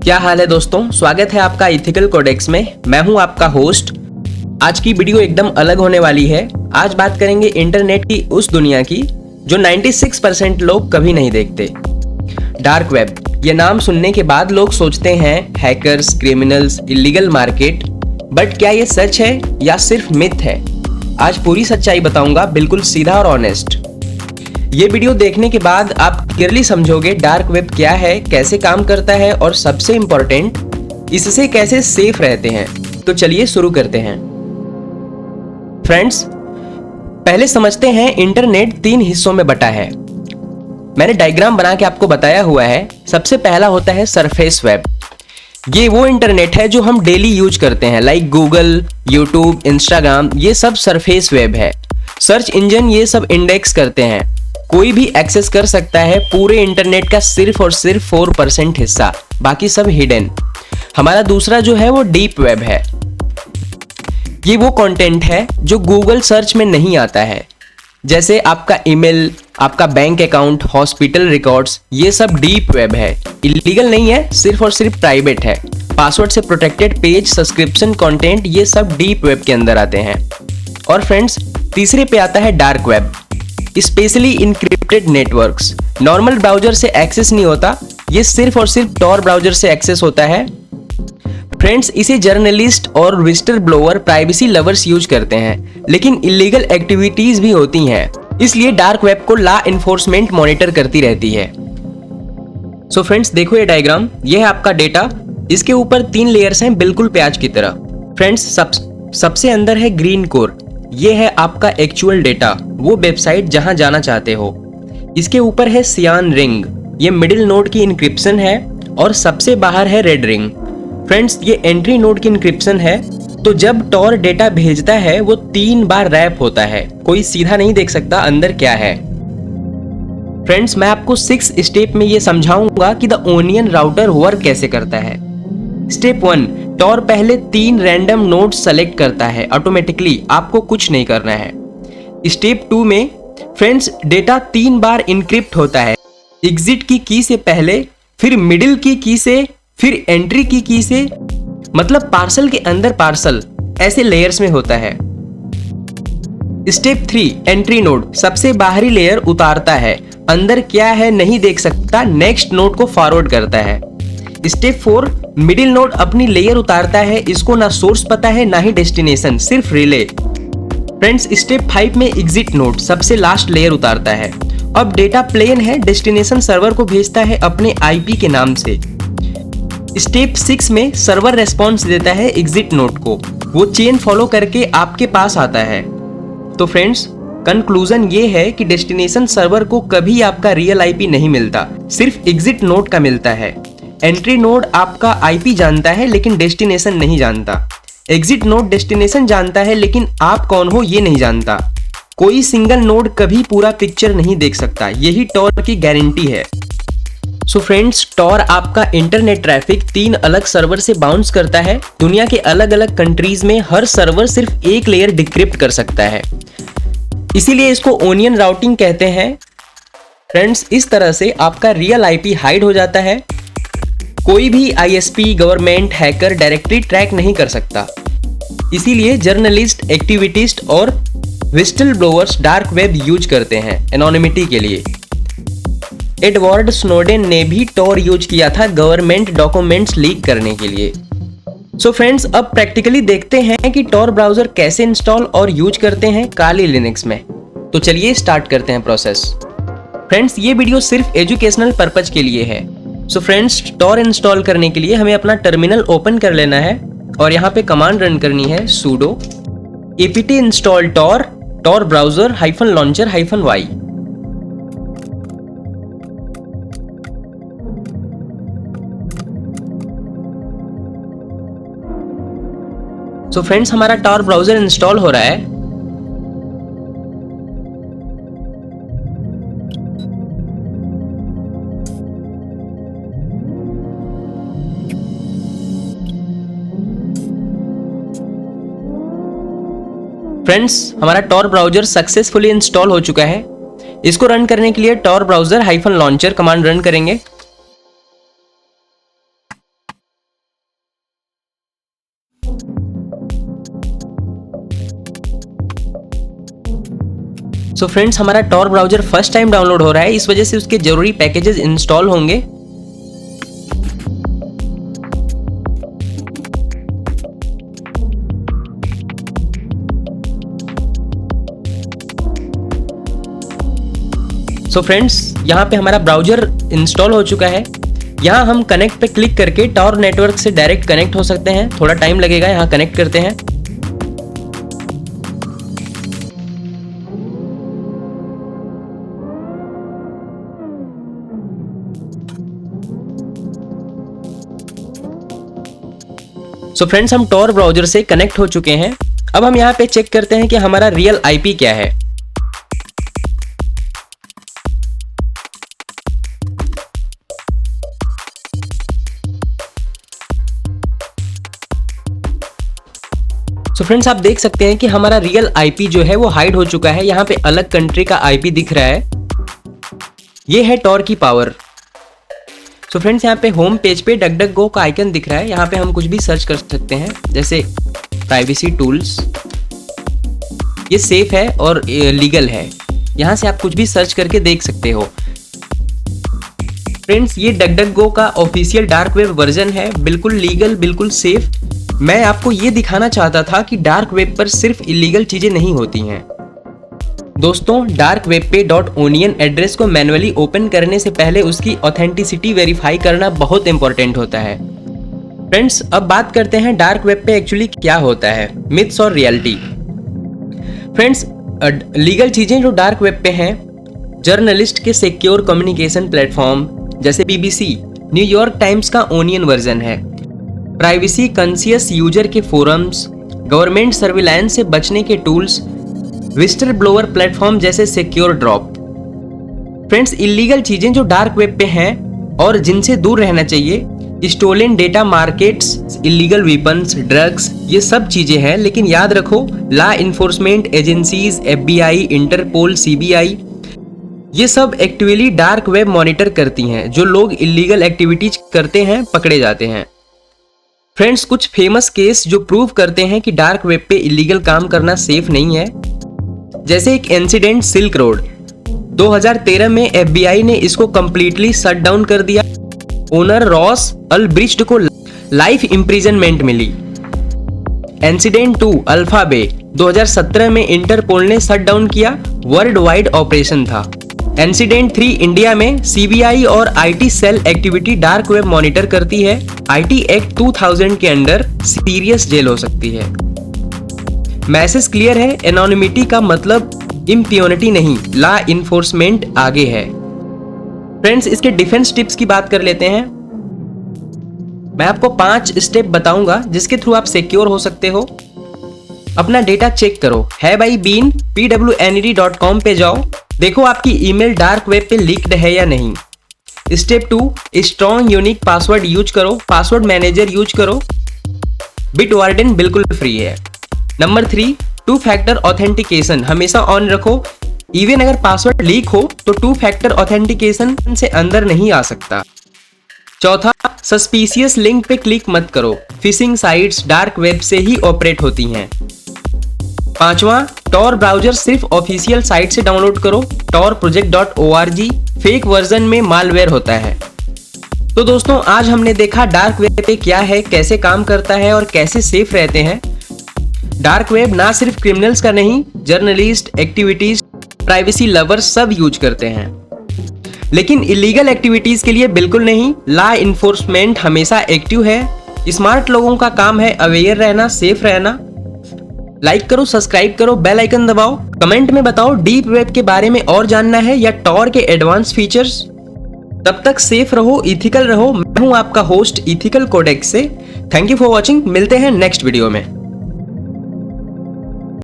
क्या हाल है दोस्तों, स्वागत है आपका इथिकल कोडेक्स में। मैं हूं आपका होस्ट। आज की वीडियो एकदम अलग होने वाली है। आज बात करेंगे इंटरनेट की उस दुनिया की जो 96% लोग कभी नहीं देखते, डार्क वेब। ये नाम सुनने के बाद लोग सोचते हैं hackers, criminals, illegal market. But क्या ये सच है या सिर्फ मिथ है? आज पूरी सच्चाई बताऊंगा, बिल्कुल सीधा और ऑनेस्ट। ये वीडियो देखने के बाद आप क्लियरली समझोगे डार्क वेब क्या है, कैसे काम करता है और सबसे इंपॉर्टेंट, इससे कैसे सेफ रहते हैं। तो चलिए शुरू करते हैं। फ्रेंड्स, पहले समझते हैं इंटरनेट 3 हिस्सों में बटा है। मैंने डायग्राम बना के आपको बताया हुआ है। सबसे पहला होता है सरफेस वेब। ये वो इंटरनेट है जो हम डेली यूज करते हैं, लाइक गूगल, यूट्यूब, इंस्टाग्राम। ये सब सरफेस वेब है। सर्च इंजन ये सब इंडेक्स करते हैं, कोई भी एक्सेस कर सकता है। पूरे इंटरनेट का सिर्फ और सिर्फ 4% हिस्सा, बाकी सब हिडन। हमारा दूसरा जो है वो डीप वेब है। ये वो कंटेंट है जो गूगल सर्च में नहीं आता है, जैसे आपका ईमेल, आपका बैंक अकाउंट, हॉस्पिटल रिकॉर्ड्स। ये सब डीप वेब है, इलीगल नहीं है, सिर्फ और सिर्फ प्राइवेट है। पासवर्ड से प्रोटेक्टेड पेज, सब्सक्रिप्शन कंटेंट, ये सब डीप वेब के अंदर आते हैं। और फ्रेंड्स, तीसरे पे आता है dark web, specially encrypted networks. Normal browser से एक्सेस नहीं होता, ये सिर्फ और सिर्फ टॉर ब्राउजर से एक्सेस होता है। फ्रेंड्स, इसे जर्नलिस्ट और visitor blower, privacy lovers use करते हैं, लेकिन इलीगल एक्टिविटीज भी होती हैं, इसलिए डार्क वेब को लॉ एनफोर्समेंट मॉनिटर करती रहती है। सो फ्रेंड्स, देखो ये डायग्राम, ये है आपका डेटा। इसके ऊपर 3 लेयर्स हैं, बिल्कुल प्याज की तरह। फ्रेंड्स, सबसे अंदर है ग्रीन कोर। ये है आपका एक्चुअल डेटा, वो वेबसाइट जहां जाना चाहते हो। इसके ऊपर है सियान रिंग, ये मिडिल नोड की इंक्रिप्शन है। और सबसे बाहर है रेड रिंग। फ्रेंड्स, ये एंट्री नोड की इंक्रिप्शन है। तो जब टॉर डेटा भेजता है वो 3 बार रैप होता है, कोई सीधा नहीं देख सकता अंदर क्या है। फ्रेंड्स, मैं आपको 6 स्टेप में ये समझाऊंगा कि द ओनियन राउटर वर्क कैसे करता है। स्टेप 1, टॉर पहले 3 रैंडम नोड्स सेलेक्ट करता है ऑटोमेटिकली, आपको कुछ नहीं करना है। स्टेप 2 में फ्रेंड्स, डेटा 3 बार इनक्रिप्ट होता है, एग्जिट की की से पहले, फिर मिडिल की की से, फिर एंट्री की की से, मतलब पार्सल के अंदर पार्सल, ऐसे लेयर्स में होता है। स्टेप 3, एंट्री नोड सबसे बाहरी लेयर उतारता है, अंदर क्या है नहीं देख सकता, नेक्स्ट नोड को फॉरवर्ड करता है। स्टेप 4, मिडिल नोड अपनी लेयर उतारता है, इसको ना सोर्स पता है ना ही डेस्टिनेशन, सिर्फ रिले। फ्रेंड्स, स्टेप 5 में एग्जिट नोड सबसे लास्ट लेयर उतारता है। अब डेटा प्लेन है, डेस्टिनेशन सर्वर को भेजता है अपने आईपी के नाम से। स्टेप 6 में सर्वर रेस्पॉन्स देता है एग्जिट नोड को, वो चेन फॉलो करके आपके पास आता है। तो फ्रेंड्स, कंक्लूजन ये है कि डेस्टिनेशन सर्वर को कभी आपका रियल आईपी नहीं मिलता, सिर्फ एग्जिट नोड का मिलता है। एंट्री नोड आपका आईपी जानता है लेकिन डेस्टिनेशन नहीं जानता। एग्जिट नोड डेस्टिनेशन जानता है लेकिन आप कौन हो ये नहीं जानता। कोई सिंगल नोड कभी पूरा पिक्चर नहीं देख सकता, यही टॉर की गारंटी है। सो फ्रेंड्स, टॉर आपका इंटरनेट ट्रैफिक 3 अलग सर्वर से बाउंस करता है। दुनिया के अलग अलग कंट्रीज में हर सर्वर सिर्फ एक लेयर डिक्रिप्ट कर सकता है, इसीलिए इसको ओनियन राउटिंग कहते हैं। फ्रेंड्स, इस तरह से आपका रियल आईपी हाइड हो जाता है। कोई भी ISP, government, hacker directly track नहीं कर सकता, इसीलिए जर्नलिस्ट, एक्टिविस्ट और visitor blowers dark web use करते हैं एनोनिमिटी के लिए। एडवर्ड स्नोडेन ने भी टॉर यूज किया था गवर्नमेंट डॉक्यूमेंट्स लीक करने के लिए। सो फ्रेंड्स, अब प्रैक्टिकली देखते हैं कि टॉर ब्राउजर कैसे इंस्टॉल और यूज करते हैं काली लिनक्स में। तो चलिए स्टार्ट करते हैं प्रोसेस। फ्रेंड्स, ये वीडियो सिर्फ एजुकेशनल पर्पज के लिए है। सो फ्रेंड्स, टॉर इंस्टॉल करने के लिए हमें अपना टर्मिनल ओपन कर लेना है और यहाँ पे कमांड रन करनी है sudo apt install tor browser -launcher -y। सो फ्रेंड्स, हमारा टॉर ब्राउजर इंस्टॉल हो रहा है। फ्रेंड्स, हमारा टॉर ब्राउजर सक्सेसफुली इंस्टॉल हो चुका है। इसको रन करने के लिए tor browser -launcher command run करेंगे। सो फ्रेंड्स, हमारा Tor browser first time download हो रहा है, इस वजह से उसके जरूरी पैकेजेस इंस्टॉल होंगे। सो फ्रेंड्स, यहाँ पे हमारा ब्राउजर इंस्टॉल हो चुका है। यहाँ हम कनेक्ट पे क्लिक करके टॉर नेटवर्क से डायरेक्ट कनेक्ट हो सकते हैं। थोड़ा टाइम लगेगा, यहाँ कनेक्ट करते हैं। सो फ्रेंड्स, हम टॉर ब्राउजर से कनेक्ट हो चुके हैं। अब हम यहाँ पे चेक करते हैं कि हमारा रियल आईपी क्या है। सो फ्रेंड्स, आप देख सकते हैं कि हमारा रियल आईपी जो है वो हाइड हो चुका है। यहाँ पे अलग कंट्री का आईपी दिख रहा है। ये है टॉर की पावर। सो फ्रेंड्स, यहाँ पे होम पेज पे डकडकगो का आइकन दिख रहा है। यहाँ पे हम कुछ भी सर्च कर सकते हैं, जैसे प्राइवेसी टूल्स। ये सेफ है और लीगल है। यहाँ से आप कुछ भी सर्च करके देख सकते हो। फ्रेंड्स, ये डकडकगो का ऑफिशियल डार्क वेब वर्जन है, बिल्कुल लीगल, बिल्कुल सेफ। मैं आपको ये दिखाना चाहता था कि डार्क वेब पर सिर्फ इलीगल चीजें नहीं होती हैं। दोस्तों, डार्क वेब पे .onion एड्रेस को मैन्युअली ओपन करने से पहले उसकी ऑथेंटिसिटी वेरीफाई करना बहुत इंपॉर्टेंट होता है। फ्रेंड्स, अब बात करते हैं डार्क वेब पे एक्चुअली क्या होता है, मिथ्स और रियलिटी। फ्रेंड्स, लीगल चीजें जो डार्क वेब पे हैं, जर्नलिस्ट के सिक्योर कम्युनिकेशन प्लेटफॉर्म जैसे BBC, न्यूयॉर्क टाइम्स का ओनियन वर्जन है। प्राइवेसी कॉन्शियस यूजर के फोरम्स, गवर्नमेंट सर्विलांस से बचने के टूल्स, विस्टर ब्लोअर प्लेटफॉर्म जैसे सिक्योर ड्रॉप। फ्रेंड्स, इलीगल चीजें जो डार्क वेब पे हैं और जिनसे दूर रहना चाहिए, stolen data markets, illegal weapons, drugs, ये सब चीजें हैं। लेकिन याद रखो, law enforcement agencies, FBI, Interpol, CBI, ये सब एक्टिवली डार्क वेब मॉनिटर करती हैं। जो लोग इलीगल एक्टिविटीज करते हैं पकड़े जाते हैं। फ्रेंड्स, कुछ फेमस केस जो प्रूव करते हैं कि डार्क वेब पे इलीगल काम करना सेफ नहीं है, जैसे एक इंसिडेंट सिल्क रोड। 2013 में FBI ने इसको कंप्लीटली शट डाउन कर दिया। ओनर रॉस अल्ब्रिस्ट को लाइफ इम्प्रिजनमेंट मिली। इंसिडेंट 2 अल्फा बे 2017 में इंटरपोल ने शट डाउन किया, वर्ल्ड वाइड ऑपरेशन था। इंसिडेंट 3 इंडिया में CBI और IT cell activity dark web monitor करती है। IT एक्ट 2000 के अंडर सीरियस जेल हो सकती है। मैसेज क्लियर है, एनोनिमिटी का मतलब इम्प्यूनिटी नहीं, लॉ इन्फोर्समेंट आगे है। फ्रेंड्स, इसके डिफेंस टिप्स की बात कर लेते हैं। मैं आपको 5 स्टेप बताऊंगा जिसके थ्रू आप सिक्योर हो सकते हो। अपना डेटा चेक करो। है भाई बीन pwnet.com पे जाओ, देखो आपकी ईमेल डार्क वेब पे लीक्ड है या नहीं। Step 2, strong unique password use करो, पासवर्ड मैनेजर यूज करो। बिटवार्डन बिल्कुल फ्री है। नंबर 3, 2 फैक्टर ऑथेंटिकेशन हमेशा ऑन रखो। इवन अगर पासवर्ड लीक हो तो 2 फैक्टर ऑथेंटिकेशन से अंदर नहीं आ सकता। चौथा, सस्पिशियस लिंक पे क्लिक मत करो। फिशिंग साइट्स डार्क वेब से ही ऑपरेट होती हैं। 5वां, टॉर ब्राउजर सिर्फ ऑफिशियल साइट से डाउनलोड करो। torproject.org फेक वर्जन में मालवेयर होता है। तो दोस्तों, आज हमने देखा डार्क वेब पे क्या है, कैसे काम करता है और कैसे सेफ रहते हैं। डार्क वेब ना सिर्फ क्रिमिनल्स का नहीं, जर्नलिस्ट, एक्टिविटीज, प्राइवेसी लवर्स सब यूज करते हैं। लेकिन इलीगल एक्टिविटीज के लिए बिल्कुल नहीं। लॉ इन्फोर्समेंट हमेशा एक्टिव है। स्मार्ट लोगों का काम है अवेयर रहना, सेफ रहना। लाइक करो, सब्सक्राइब करो, बेल आइकन दबाओ। कमेंट में बताओ डीप वेब के बारे में और जानना है या टॉर के एडवांस फीचर्स। तब तक सेफ रहो, इथिकल रहो। मैं हूं आपका होस्ट इथिकल कोडेक्स से। Thank you for watching. मिलते हैं नेक्स्ट वीडियो में।